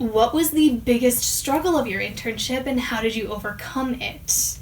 What was the biggest struggle of your internship and how did you overcome it?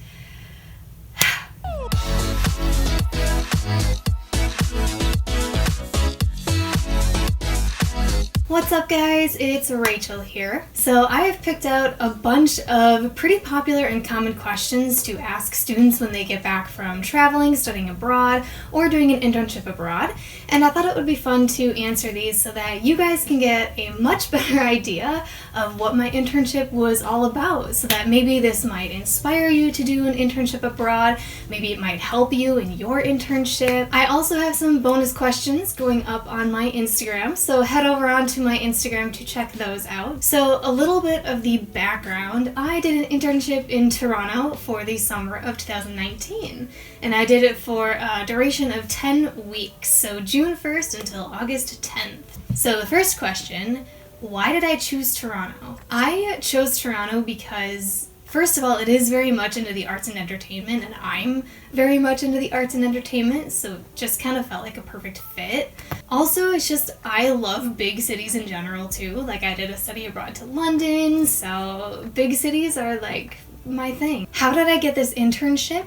What's up guys, it's Rachel here. So I have picked out a bunch of pretty popular and common questions to ask students when they get back from traveling, studying abroad, or doing an internship abroad. And I thought it would be fun to answer these so that you guys can get a much better idea of what my internship was all about. So that maybe this might inspire you to do an internship abroad, maybe it might help you in your internship. I also have some bonus questions going up on my Instagram, so head over onto my Instagram to check those out. So a little bit of the background. I did an internship in Toronto for the summer of 2019, and I did it for a duration of 10 weeks, so June 1st until August 10th. So the first question, why did I choose Toronto? I chose Toronto because first of all, it is very much into the arts and entertainment, and I'm very much into the arts and entertainment, so it just kind of felt like a perfect fit. Also, it's just, I love big cities in general too. Like, I did a study abroad to London, so big cities are like my thing. How did I get this internship?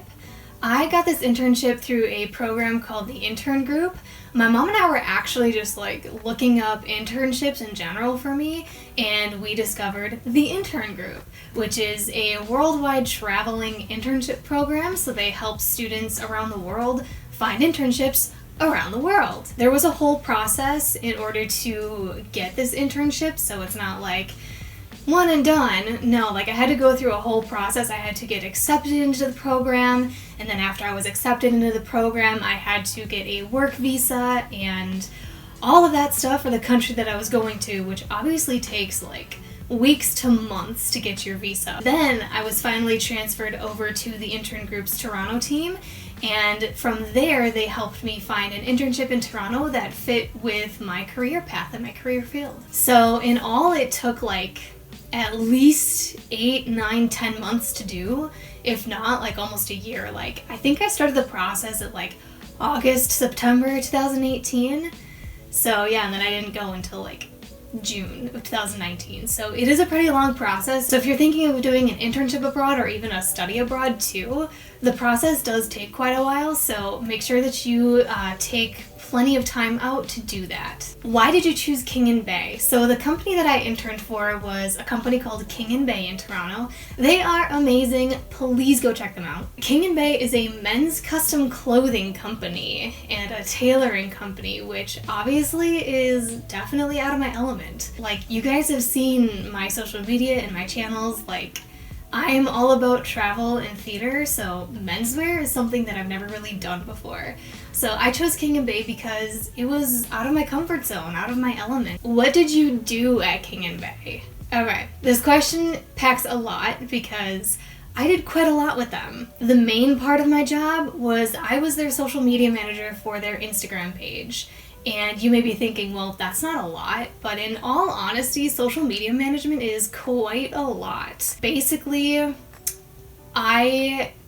I got this internship through a program called the Intern Group. My mom and I were actually just like looking up internships in general for me, and we discovered the Intern Group, which is a worldwide traveling internship program, so they help students around the world find internships around the world. There was a whole process in order to get this internship, so it's not like one and done. No, like I had to go through a whole process. I had to get accepted into the program, and then after I was accepted into the program, I had to get a work visa and all of that stuff for the country that I was going to, which obviously takes like weeks to months to get your visa. Then I was finally transferred over to the Intern Group's Toronto team, and from there they helped me find an internship in Toronto that fit with my career path and my career field. So in all it took like at least 8, 9, 10 months to do, if not like almost a year. Like I think I started the process at like August, September 2018. So yeah, and then I didn't go until like June of 2019. So it is a pretty long process. So if you're thinking of doing an internship abroad or even a study abroad too, the process does take quite a while. So make sure that you take plenty of time out to do that. Why did you choose King and Bay? So the company that I interned for was a company called King and Bay in Toronto. They are amazing. Please go check them out. King and Bay is a men's custom clothing company and a tailoring company, which obviously is definitely out of my element. Like, you guys have seen my social media and my channels, like I'm all about travel and theater, so menswear is something that I've never really done before. So I chose King and Bay because it was out of my comfort zone, out of my element. What did you do at King and Bay? Okay, this question packs a lot because I did quite a lot with them. The main part of my job was I was their social media manager for their Instagram page. And you may be thinking, well, that's not a lot, but in all honesty, social media management is quite a lot. Basically,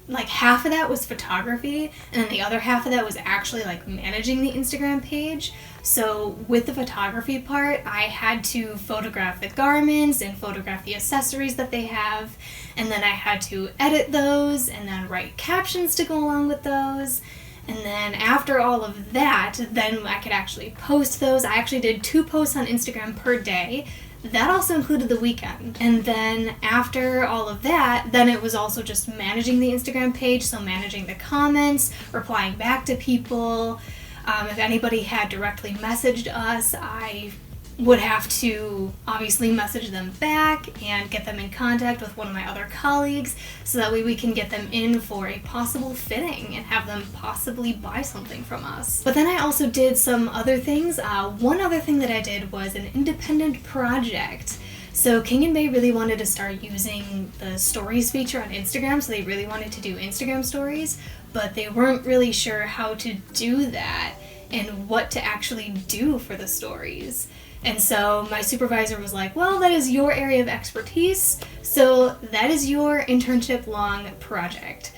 like half of that was photography, and then the other half of that was actually like managing the Instagram page. So with the photography part, I had to photograph the garments and photograph the accessories that they have, and then I had to edit those and then write captions to go along with those. And then after all of that, then I could actually post those. I actually did 2 posts on Instagram per day. That also included the weekend. And then after all of that, then it was also just managing the Instagram page, so managing the comments, replying back to people. If anybody had directly messaged us, I would have to obviously message them back and get them in contact with one of my other colleagues so that way we can get them in for a possible fitting and have them possibly buy something from us. But then I also did some other things. One other thing that I did was an independent project. So King and Bay really wanted to start using the stories feature on Instagram, so they really wanted to do Instagram stories, but they weren't really sure how to do that and what to actually do for the stories. And so my supervisor was like, well, that is your area of expertise, so that is your internship long project.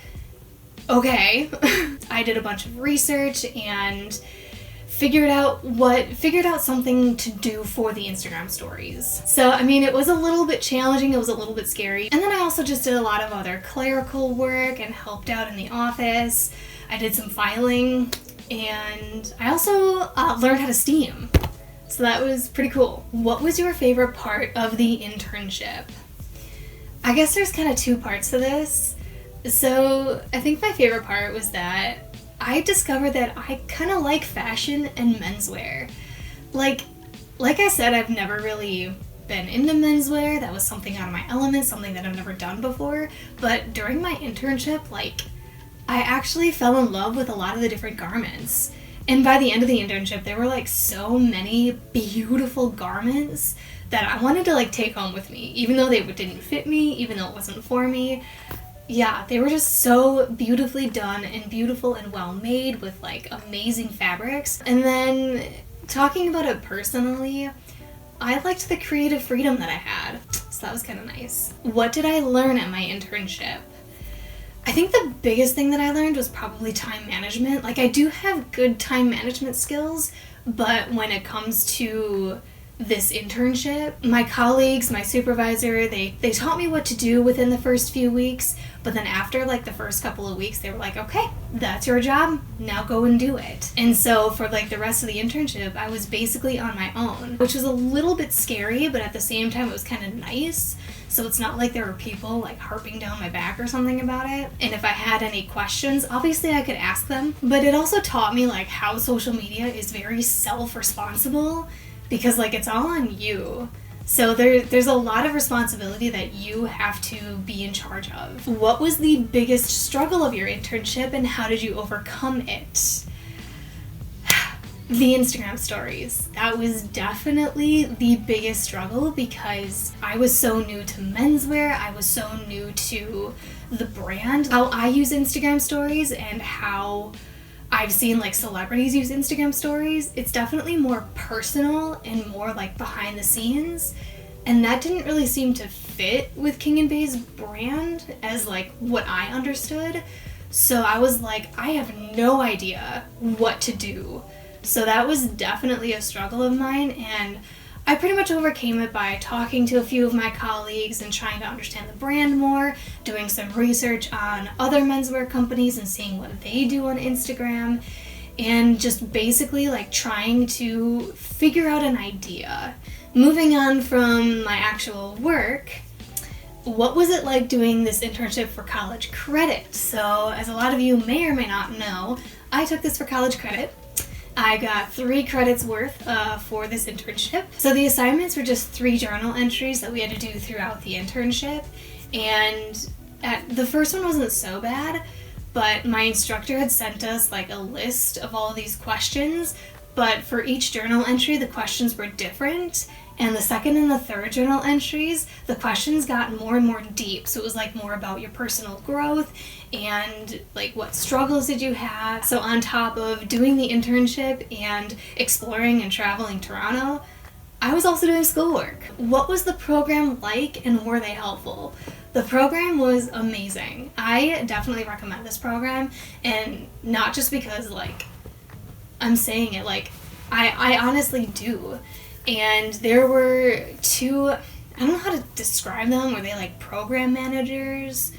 Okay. I did a bunch of research and figured out something to do for the Instagram stories. So, I mean, it was a little bit challenging, it was a little bit scary. And then I also just did a lot of other clerical work and helped out in the office. I did some filing, and I also learned how to steam. So that was pretty cool. What was your favorite part of the internship? I guess there's kind of two parts to this. So I think my favorite part was that I discovered that I kind of like fashion and menswear. Like I said, I've never really been into menswear. That was something out of my element, something that I've never done before. But during my internship, I actually fell in love with a lot of the different garments. And by the end of the internship, there were so many beautiful garments that I wanted to take home with me, even though they didn't fit me, even though it wasn't for me. Yeah, they were just so beautifully done and beautiful and well made with amazing fabrics. And then talking about it personally, I liked the creative freedom that I had. So that was kind of nice. What did I learn at my internship? I think the biggest thing that I learned was probably time management. I do have good time management skills, but when it comes to this internship, my colleagues, my supervisor, they taught me what to do within the first few weeks, but then after the first couple of weeks, they were like, okay, that's your job, now go and do it. And so for the rest of the internship, I was basically on my own, which was a little bit scary, but at the same time, it was kind of nice. So it's not like there were people harping down my back or something about it. And if I had any questions, obviously I could ask them, but it also taught me how social media is very self-responsible, because it's all on you. So there's a lot of responsibility that you have to be in charge of. What was the biggest struggle of your internship and how did you overcome it? The Instagram stories. That was definitely the biggest struggle because I was so new to menswear, I was so new to the brand, how I use Instagram stories and how I've seen celebrities use Instagram stories. It's definitely more personal and more behind the scenes, and that didn't really seem to fit with King and Bay's brand as what I understood. So I was I have no idea what to do. So that was definitely a struggle of mine, and I pretty much overcame it by talking to a few of my colleagues and trying to understand the brand more, doing some research on other menswear companies and seeing what they do on Instagram, and just basically trying to figure out an idea. Moving on from my actual work, what was it like doing this internship for college credit? So as a lot of you may or may not know, I took this for college credit. I got 3 credits worth for this internship. So the assignments were just 3 journal entries that we had to do throughout the internship. And the first one wasn't so bad, but my instructor had sent us a list of all of these questions, but for each journal entry, the questions were different. And the second and the third journal entries, the questions got more and more deep. So it was more about your personal growth and what struggles did you have. So on top of doing the internship and exploring and traveling Toronto, I was also doing schoolwork. What was the program like and were they helpful? The program was amazing. I definitely recommend this program, and not just because I'm saying it, I honestly do. And there were 2, I don't know how to describe them, were they program managers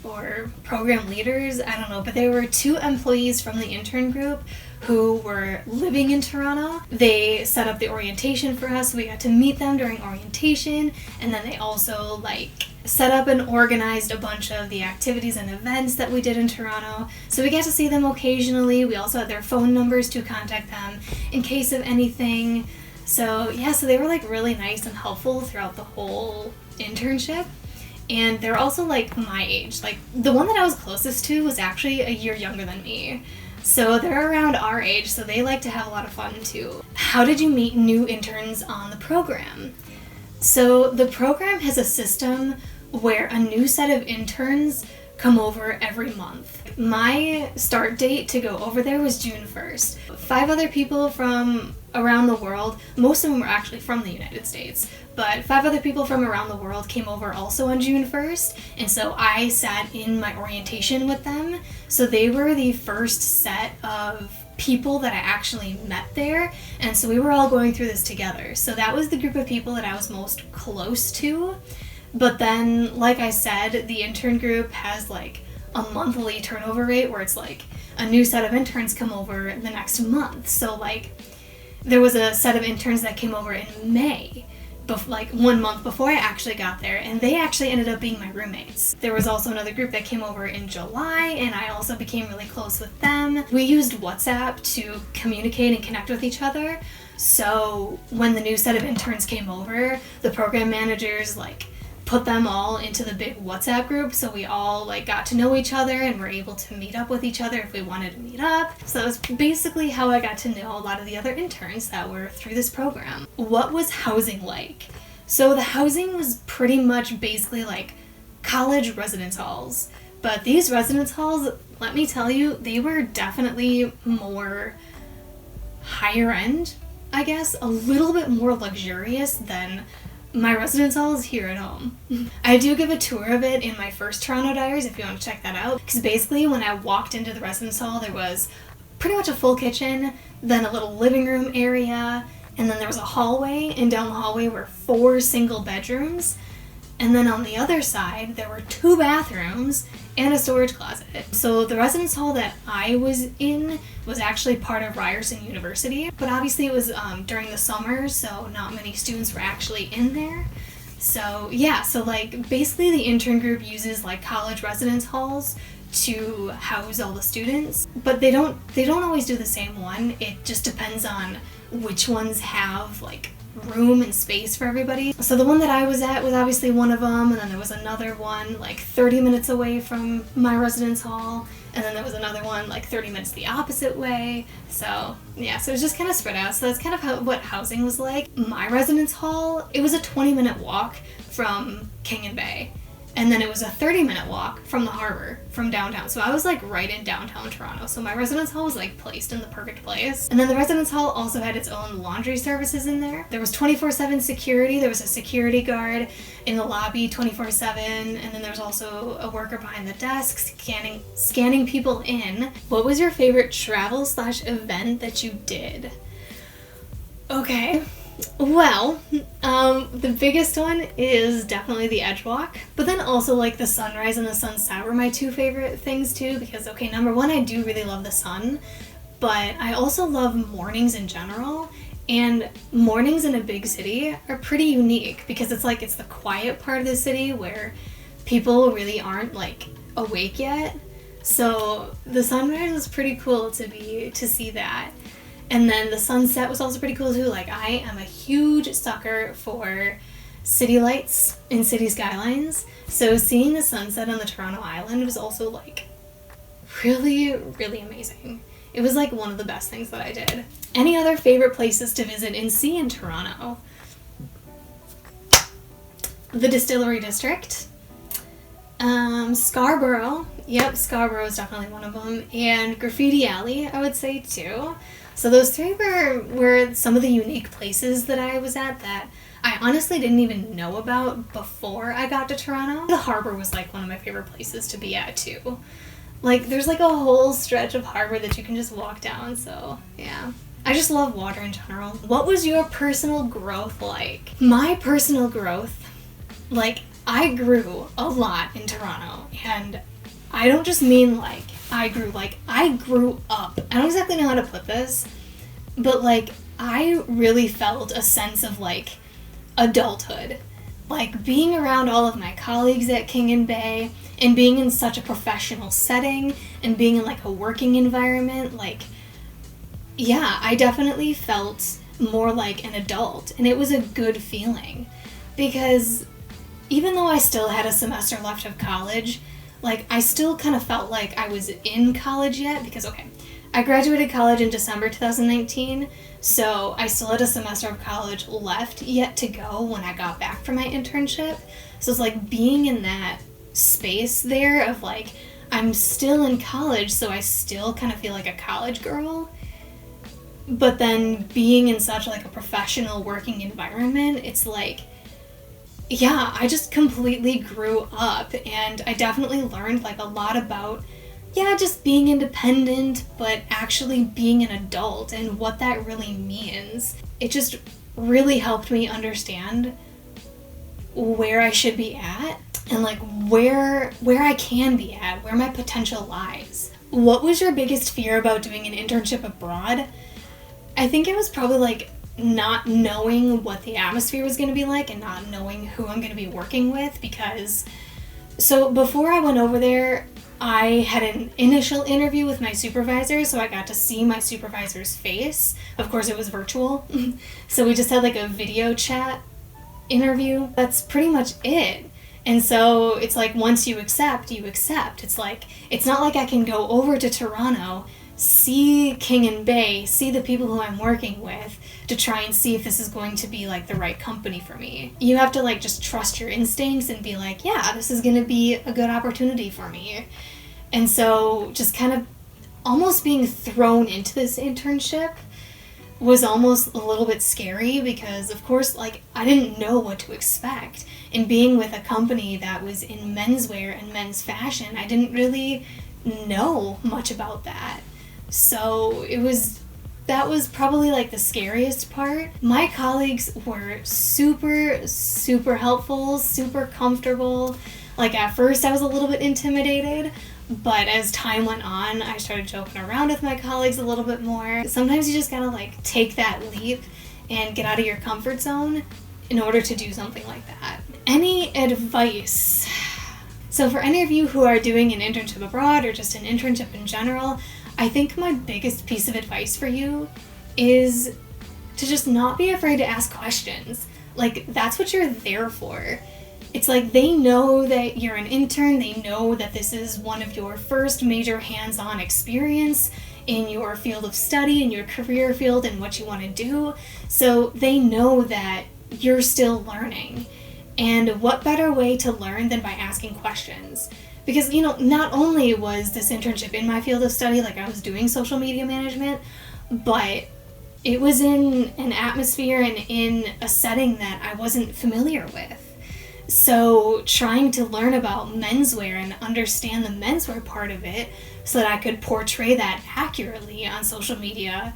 or program leaders? I don't know, but there were 2 employees from the intern group who were living in Toronto. They set up the orientation for us, so we got to meet them during orientation, and then they also set up and organized a bunch of the activities and events that we did in Toronto. So we got to see them occasionally. We also had their phone numbers to contact them in case of anything. So yeah, so they were really nice and helpful throughout the whole internship. And they're also my age. The one that I was closest to was actually a year younger than me. So they're around our age, so they like to have a lot of fun too. How did you meet new interns on the program? So the program has a system where a new set of interns come over every month. My start date to go over there was June 1st. 5 other people from around the world. Most of them were actually from the United States, but 5 other people from around the world came over also on June 1st, and so I sat in my orientation with them. So they were the first set of people that I actually met there, and so we were all going through this together. So that was the group of people that I was most close to. But then, like I said, the intern group has like a monthly turnover rate where it's like a new set of interns come over the next month. So like there was a set of interns that came over in May, like 1 month before I actually got there, and they actually ended up being my roommates. There was also another group that came over in July, and I also became really close with them. We used WhatsApp to communicate and connect with each other. So when the new set of interns came over, the program managers like put them all into the big WhatsApp group, so we all like got to know each other and were able to meet up with each other if we wanted to meet up. So that was basically how I got to know a lot of the other interns that were through this program. What was housing like? So the housing was pretty much basically like college residence halls. But these residence halls, let me tell you, they were definitely more higher end, I guess, a little bit more luxurious than my residence hall is here at home. I do give a tour of it in my first Toronto Diaries if you want to check that out, because basically when I walked into the residence hall there was pretty much a full kitchen, then a little living room area, and then there was a hallway, and down the hallway were 4 single bedrooms, and then on the other side there were 2 bathrooms and a storage closet. So the residence hall that I was in was actually part of Ryerson University, but obviously it was during the summer, so not many students were actually in there. So yeah, so like basically the intern group uses like college residence halls to house all the students, but they don't always do the same one. It just depends on which ones have like room and space for everybody. So the one that I was at was obviously one of them, and then there was another one like 30 minutes away from my residence hall, and then there was another one like 30 minutes the opposite way. So yeah, so it was just kind of spread out. So that's kind of what housing was like. My residence hall, it was a 20-minute walk from King and Bay, and then it was a 30-minute walk from the harbor, from downtown. So I was like right in downtown Toronto. So my residence hall was like placed in the perfect place. And then the residence hall also had its own laundry services in there. There was 24/7 security. There was a security guard in the lobby 24/7. And then there was also a worker behind the desk scanning people in. What was your favorite travel/event that you did? Okay. Well, the biggest one is definitely the Edge Walk, but then also like the sunrise and the sunset were my 2 favorite things too, because okay, number one, I do really love the sun, but I also love mornings in general, and mornings in a big city are pretty unique because it's the quiet part of the city where people really aren't like awake yet. So the sunrise was pretty cool to see that. And then the sunset was also pretty cool too. Like, I am a huge sucker for city lights and city skylines. So seeing the sunset on the Toronto Island was also like really, really amazing. It was like one of the best things that I did. Any other favorite places to visit and see in Toronto? The Distillery District. Scarborough. Yep, Scarborough is definitely one of them. And Graffiti Alley, I would say too. So those 3 were some of the unique places that I was at that I honestly didn't even know about before I got to Toronto. The harbor was like one of my favorite places to be at too. Like there's like a whole stretch of harbor that you can just walk down, so yeah. I just love water in general. What was your personal growth like? My personal growth, like I grew a lot in Toronto, and I don't just mean like I grew up. I don't exactly know how to put this, but like I really felt a sense of like adulthood. Like being around all of my colleagues at King and Bay and being in such a professional setting and being in like a working environment, like yeah, I definitely felt more like an adult, and it was a good feeling because even though I still had a semester left of college, like I still kind of felt like I was in college yet because okay, I graduated college in December 2019, so I still had a semester of college left yet to go when I got back from my internship. So it's like being in that space there of like I'm still in college, so I still kind of feel like a college girl. But then being in such like a professional working environment, it's like, yeah, I just completely grew up, and I definitely learned like a lot about, yeah, just being independent, but actually being an adult and what that really means. It just really helped me understand where I should be at and like where I can be at, where my potential lies. What was your biggest fear about doing an internship abroad? I think it was probably like not knowing what the atmosphere was going to be like and not knowing who I'm going to be working with, because so before I went over there, I had an initial interview with my supervisor, so I got to see my supervisor's face. Of course, it was virtual. So we just had like a video chat interview. That's pretty much it. And so it's like once you accept, you accept. It's like, it's not like I can go over to Toronto, see King and Bay, see the people who I'm working with to try and see if this is going to be like the right company for me. You have to like just trust your instincts and be like, yeah, this is going to be a good opportunity for me. And so just kind of almost being thrown into this internship was almost a little bit scary because, of course, like I didn't know what to expect. And being with a company that was in menswear and men's fashion, I didn't really know much about that. So that was probably like the scariest part. My colleagues were super, super helpful, super comfortable. Like at first I was a little bit intimidated, but as time went on, I started joking around with my colleagues a little bit more. Sometimes you just gotta like take that leap and get out of your comfort zone in order to do something like that. Any advice? So for any of you who are doing an internship abroad or just an internship in general, I think my biggest piece of advice for you is to just not be afraid to ask questions. Like, that's what you're there for. It's like they know that you're an intern, they know that this is one of your first major hands-on experience in your field of study, in your career field, and what you want to do. So they know that you're still learning. And what better way to learn than by asking questions? Because, you know, not only was this internship in my field of study, like I was doing social media management, but it was in an atmosphere and in a setting that I wasn't familiar with. So trying to learn about menswear and understand the menswear part of it so that I could portray that accurately on social media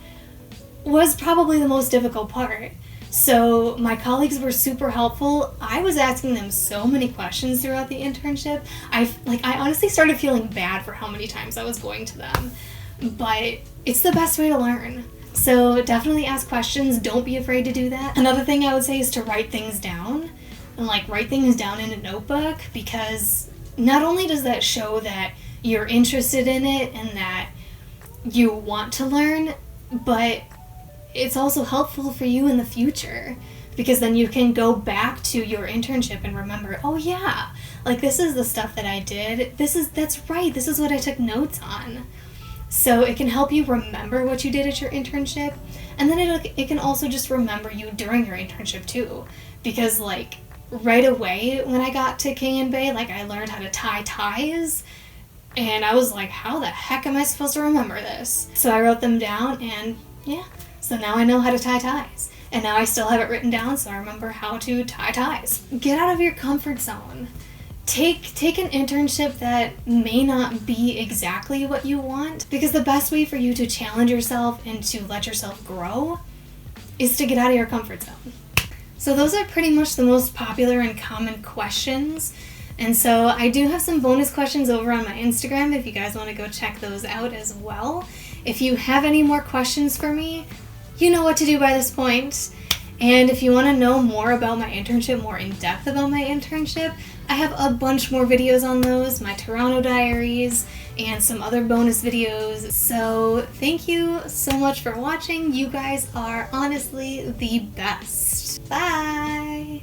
was probably the most difficult part. So my colleagues were super helpful. I was asking them so many questions throughout the internship. I honestly started feeling bad for how many times I was going to them. But it's the best way to learn. So definitely ask questions. Don't be afraid to do that. Another thing I would say is to write things down. And like write things down in a notebook, because not only does that show that you're interested in it and that you want to learn, but it's also helpful for you in the future, because then you can go back to your internship and remember, oh yeah, like this is the stuff that I did. That's right. This is what I took notes on. So it can help you remember what you did at your internship, and then it can also just remember you during your internship too, because like right away when I got to King and Bay, like I learned how to tie ties, and I was like, how the heck am I supposed to remember this? So I wrote them down, and yeah, so now I know how to tie ties, and now I still have it written down, so I remember how to tie ties. Get out of your comfort zone. Take an internship that may not be exactly what you want, because the best way for you to challenge yourself and to let yourself grow is to get out of your comfort zone. So those are pretty much the most popular and common questions. And so I do have some bonus questions over on my Instagram if you guys want to go check those out as well. If you have any more questions for me, you know what to do by this point. And if you want to know more about my internship, more in depth about my internship, I have a bunch more videos on those, my Toronto diaries, and some other bonus videos. So thank you so much for watching. You guys are honestly the best. Bye!